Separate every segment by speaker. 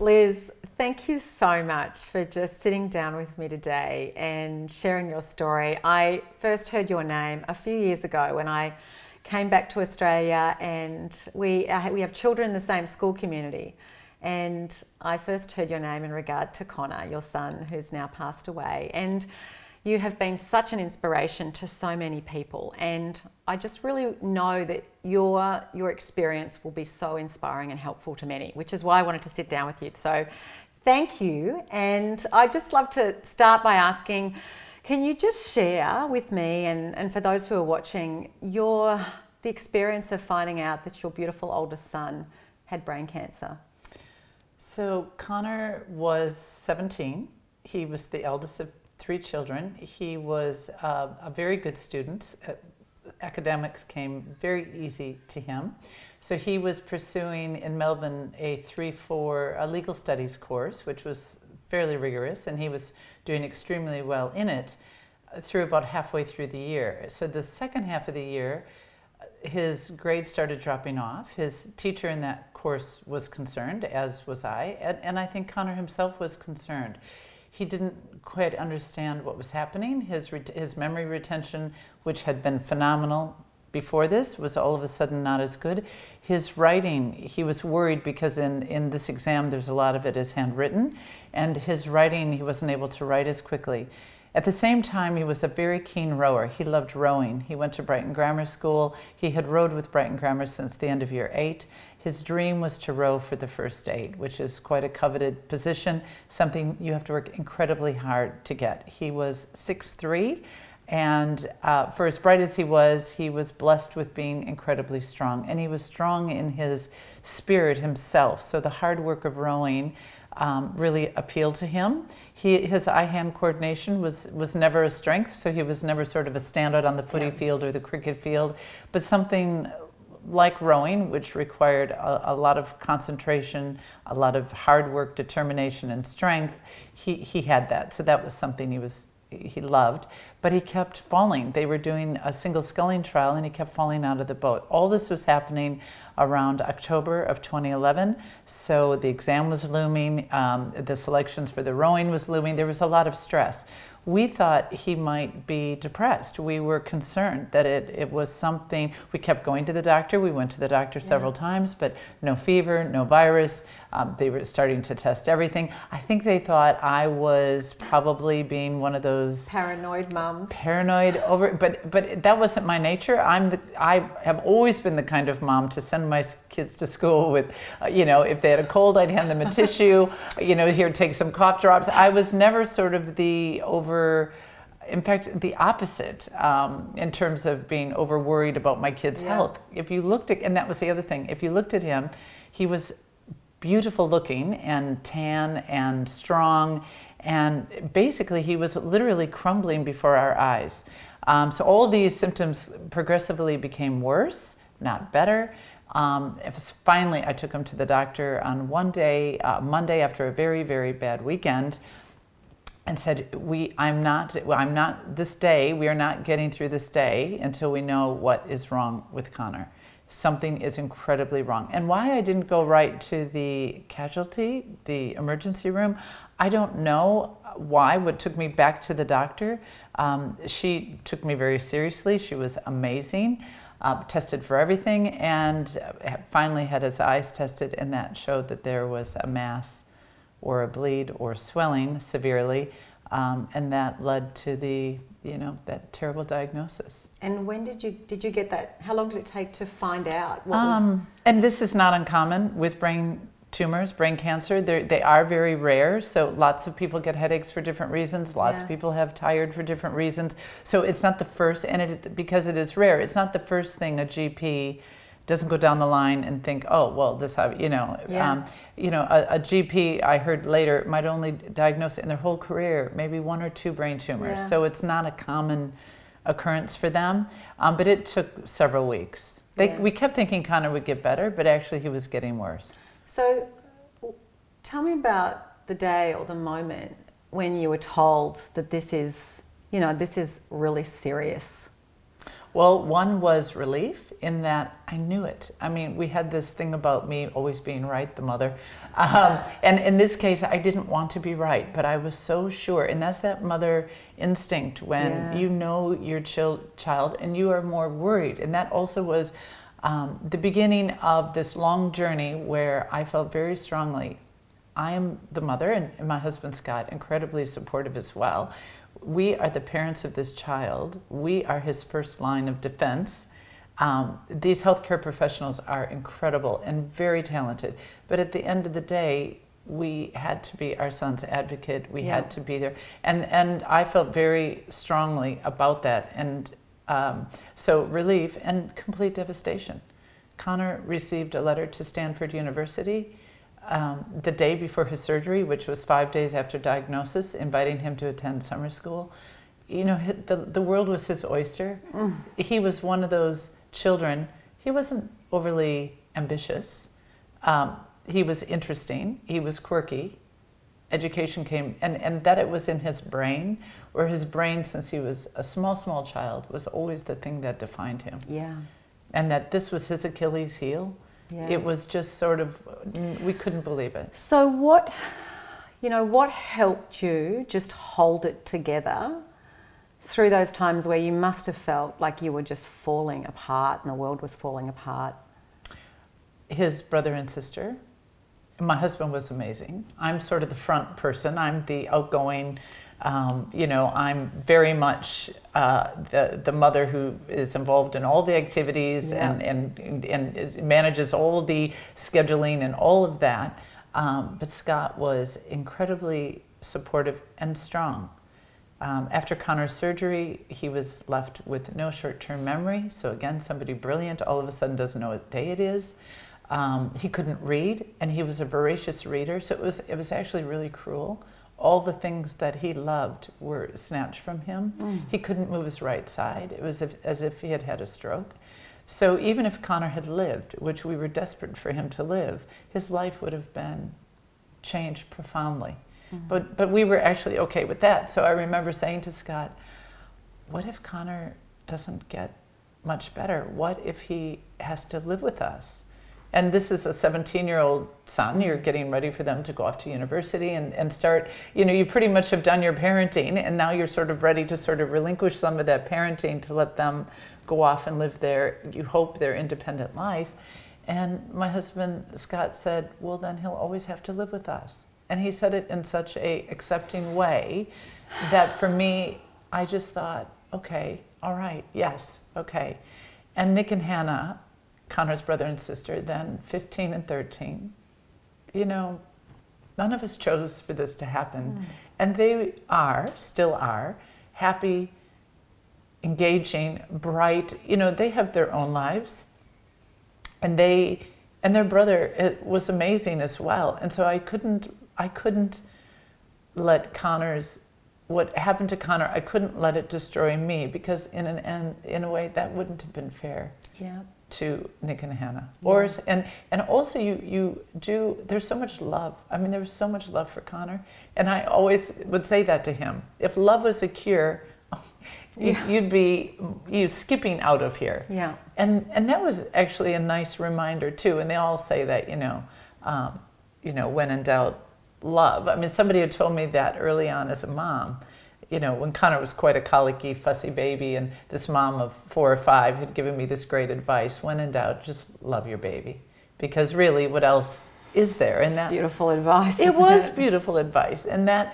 Speaker 1: Liz, thank you so much for just sitting down with me today and sharing your story. I first heard your name a few years ago when I came back to Australia, and we have children in the same school community. And I first heard your name in regard to Conor, your son, who's now passed away. And you have been such an inspiration to so many people. And I just really know that your experience will be so inspiring and helpful to many, which is why I wanted to sit down with you. So thank you. And I'd just love to start by asking, can you just share with me and for those who are watching the experience of finding out that your beautiful oldest son had brain cancer?
Speaker 2: So Conor was 17. He was the eldest of 3 children. He was a very good student. Academics came very easy to him. So he was pursuing in Melbourne a 3-4 legal studies course, which was fairly rigorous, and he was doing extremely well in it through about halfway through the year. So the second half of the year, his grades started dropping off. His teacher in that course was concerned, as was I, and I think Conor himself was concerned. He didn't quite understand what was happening. His memory retention, which had been phenomenal before this, was all of a sudden not as good. His writing, he was worried because in this exam there's a lot of it is handwritten, and his writing, he wasn't able to write as quickly. At the same time, he was a very keen rower. He loved rowing. He went to Brighton Grammar School. He had rowed with Brighton Grammar since the end of year 8. His dream was to row for the first 8, which is quite a coveted position, something you have to work incredibly hard to get. He was 6'3", and for as bright as he was blessed with being incredibly strong. And he was strong in his spirit himself. So the hard work of rowing really appealed to him. His eye-hand coordination was never a strength, so he was never sort of a standout on the footy field or the cricket field, but something like rowing, which required a lot of concentration, a lot of hard work, determination, and strength, he had that. So that was something he loved, but he kept falling. They were doing a single sculling trial, and he kept falling out of the boat. All this was happening around October of 2011. So the exam was looming, the selections for the rowing was looming. There was a lot of stress. We thought he might be depressed. We were concerned that it was something. We kept going to the doctor. We went to the doctor several times, but no fever, no virus. They were starting to test everything. I think they thought I was probably being one of those
Speaker 1: paranoid mums.
Speaker 2: Paranoid over, but that wasn't my nature. I have always been the kind of mom to send my kids to school with, if they had a cold, I'd hand them a tissue. Here, take some cough drops. I was never sort of the over. In fact, the opposite in terms of being over worried about my kids' health. If you looked at, and that was the other thing, if you looked at him, he was beautiful looking and tan and strong, and basically he was literally crumbling before our eyes. So all these symptoms progressively became worse, not better. Finally, I took him to the doctor on one day, Monday, after a very, very bad weekend, and said, I'm not this day, we are not getting through this day until we know what is wrong with Conor. Something is incredibly wrong. And why I didn't go right to the casualty, the emergency room, I don't know why. What took me back to the doctor, she took me very seriously. She was amazing, tested for everything, and finally had his eyes tested, and that showed that there was a mass or a bleed or swelling severely, and that led to that terrible diagnosis.
Speaker 1: And when did you get that? How long did it take to find out what was?
Speaker 2: And this is not uncommon with brain tumors, brain cancer. They are very rare, so lots of people get headaches for different reasons. Lots of people have tired for different reasons. So it's not the first, and because it is rare, it's not the first thing a GP doesn't go down the line and think, oh, well, this, a GP, I heard later, might only diagnose in their whole career, maybe 1 or 2 brain tumors. So it's not a common occurrence for them, but it took several weeks. We kept thinking Conor would get better, but actually he was getting worse.
Speaker 1: So tell me about the day or the moment when you were told that this is really serious.
Speaker 2: Well, one was relief. in that I knew it. I mean, we had this thing about me always being right, the mother. And in this case, I didn't want to be right, but I was so sure. And that's that mother instinct when you know your child and you are more worried. And that also was the beginning of this long journey where I felt very strongly, I am the mother, and my husband Scott, incredibly supportive as well. We are the parents of this child. We are his first line of defense. These healthcare professionals are incredible and very talented. But at the end of the day, we had to be our son's advocate. We had to be there. And I felt very strongly about that. And so relief and complete devastation. Conor received a letter to Stanford University the day before his surgery, which was 5 days after diagnosis, inviting him to attend summer school. You know, the world was his oyster. He was one of those children. He wasn't overly ambitious. He was interesting. He was quirky. Education came, and that it was in his brain, or his brain, since he was a small child, was always the thing that defined him.
Speaker 1: Yeah.
Speaker 2: And that this was his Achilles heel. Yeah. It was just sort of, we couldn't believe it.
Speaker 1: So what helped you just hold it together through those times where you must have felt like you were just falling apart and the world was falling apart?
Speaker 2: His brother and sister. My husband was amazing. I'm sort of the front person. I'm the outgoing, I'm very much the mother who is involved in all the activities and manages all the scheduling and all of that. But Scott was incredibly supportive and strong. After Conor's surgery, he was left with no short-term memory. So again, somebody brilliant all of a sudden doesn't know what day it is. He couldn't read, and he was a voracious reader. So it was actually really cruel. All the things that he loved were snatched from him. He couldn't move his right side. It was as if he had had a stroke. So even if Conor had lived, which we were desperate for him to live, his life would have been changed profoundly. But we were actually okay with that. So I remember saying to Scott, what if Conor doesn't get much better? What if he has to live with us? And this is a 17-year-old son. You're getting ready for them to go off to university and start, you pretty much have done your parenting, and now you're sort of ready to sort of relinquish some of that parenting to let them go off and live you hope, their independent life. And my husband, Scott, said, well, then he'll always have to live with us. And he said it in such a accepting way that for me, I just thought, okay, all right, yes, okay. And Nick and Hannah, Conor's brother and sister, then 15 and 13, none of us chose for this to happen. And they still are, happy, engaging, bright. They have their own lives. And their brother was amazing as well. And so I couldn't let what happened to Conor, I couldn't let it destroy me, because in a way that wouldn't have been fair. Yeah. To Nick and Hannah. And also you do, there's so much love. I mean, there was so much love for Conor. And I always would say that to him. If love was a cure, you'd be skipping out of here. Yeah. And that was actually a nice reminder too. And they all say that, when in doubt, love. I mean, somebody had told me that early on as a mom. When Conor was quite a colicky, fussy baby, and this mom of 4 or 5 had given me this great advice: when in doubt, just love your baby, because really, what else is there? And
Speaker 1: that's beautiful advice.
Speaker 2: It was beautiful advice, and that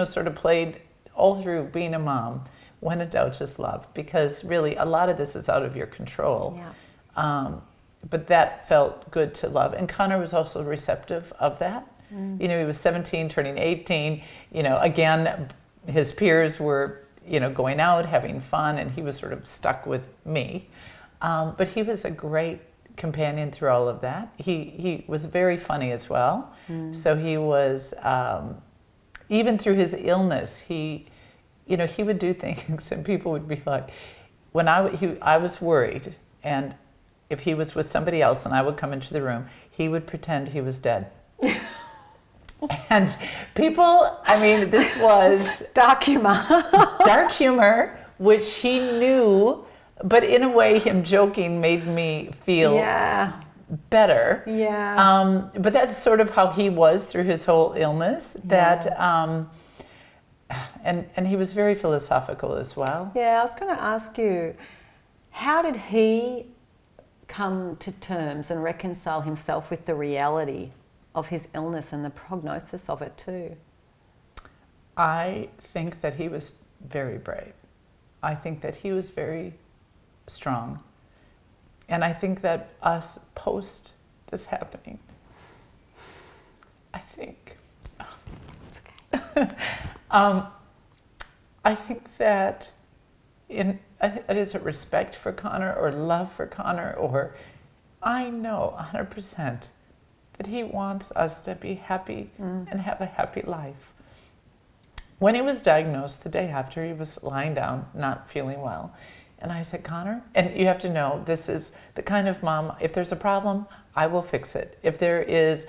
Speaker 2: sort of played all through being a mom. When in doubt, just love, because really, a lot of this is out of your control. Yeah. But that felt good to love, and Conor was also receptive of that. He was 17, turning 18. Again, his peers were, going out, having fun, and he was sort of stuck with me. But he was a great companion through all of that. He was very funny as well. So he was, even through his illness, he would do things, and people would be like, I was worried, and if he was with somebody else and I would come into the room, he would pretend he was dead. And people, this was
Speaker 1: dark humor,
Speaker 2: which he knew but in a way, him joking made me feel better.
Speaker 1: Yeah.
Speaker 2: But that's sort of how he was through his whole illness. That, and he was very philosophical as well.
Speaker 1: Yeah, I was going to ask you, how did he come to terms and reconcile himself with the reality of his illness and the prognosis of it too?
Speaker 2: I think that he was very brave. I think that he was very strong. And I think that us post this happening, I think,
Speaker 1: It's okay.
Speaker 2: I think that it is a respect for Conor or love for Conor, or I know 100% that he wants us to be happy and have a happy life. When he was diagnosed, the day after, he was lying down, not feeling well. And I said, Conor, and you have to know, this is the kind of mom, if there's a problem, I will fix it. If there is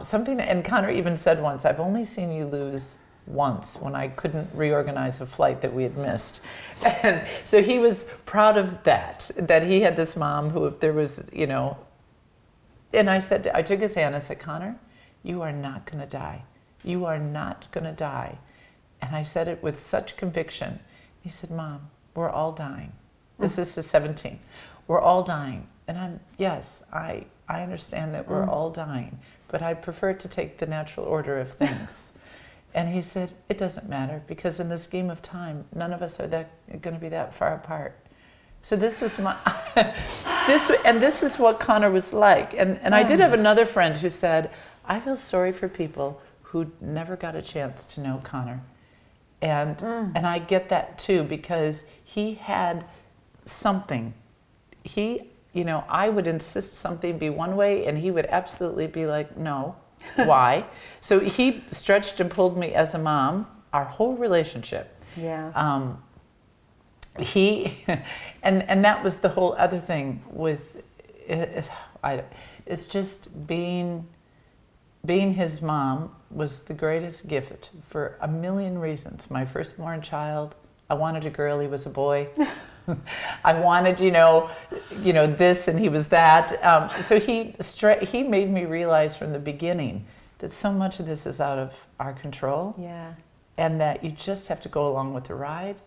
Speaker 2: something, and Conor even said once, I've only seen you lose once when I couldn't reorganize a flight that we had missed. And so he was proud of that he had this mom who, if there was, you know, and I took his hand and I said, Conor, you are not going to die. You are not going to die. And I said it with such conviction. He said, Mom, we're all dying. This is the 17th. We're all dying. And I understand that we're all dying, but I prefer to take the natural order of things. And he said, it doesn't matter, because in the scheme of time, none of us are going to be that far apart. So this was my, this is what Conor was like. And I did have another friend who said, I feel sorry for people who never got a chance to know Conor. And I get that too, because he had something. I would insist something be one way, and he would absolutely be like, no. Why? So he stretched and pulled me as a mom, our whole relationship.
Speaker 1: Yeah.
Speaker 2: And that was the whole other thing with it's just being his mom was the greatest gift for a million reasons. My firstborn child, I wanted a girl, he was a boy. I wanted, this, and he was that. So he made me realize from the beginning that so much of this is out of our control.
Speaker 1: Yeah.
Speaker 2: And that you just have to go along with the ride,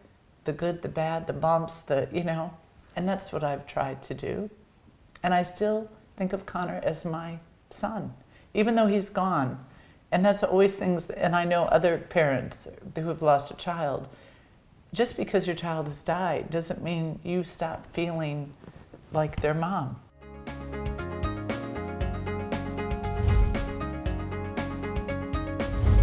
Speaker 2: the good, the bad, the bumps, and that's what I've tried to do. And I still think of Conor as my son, even though he's gone. And that's always things, and I know other parents who have lost a child, just because your child has died doesn't mean you stop feeling like their mom.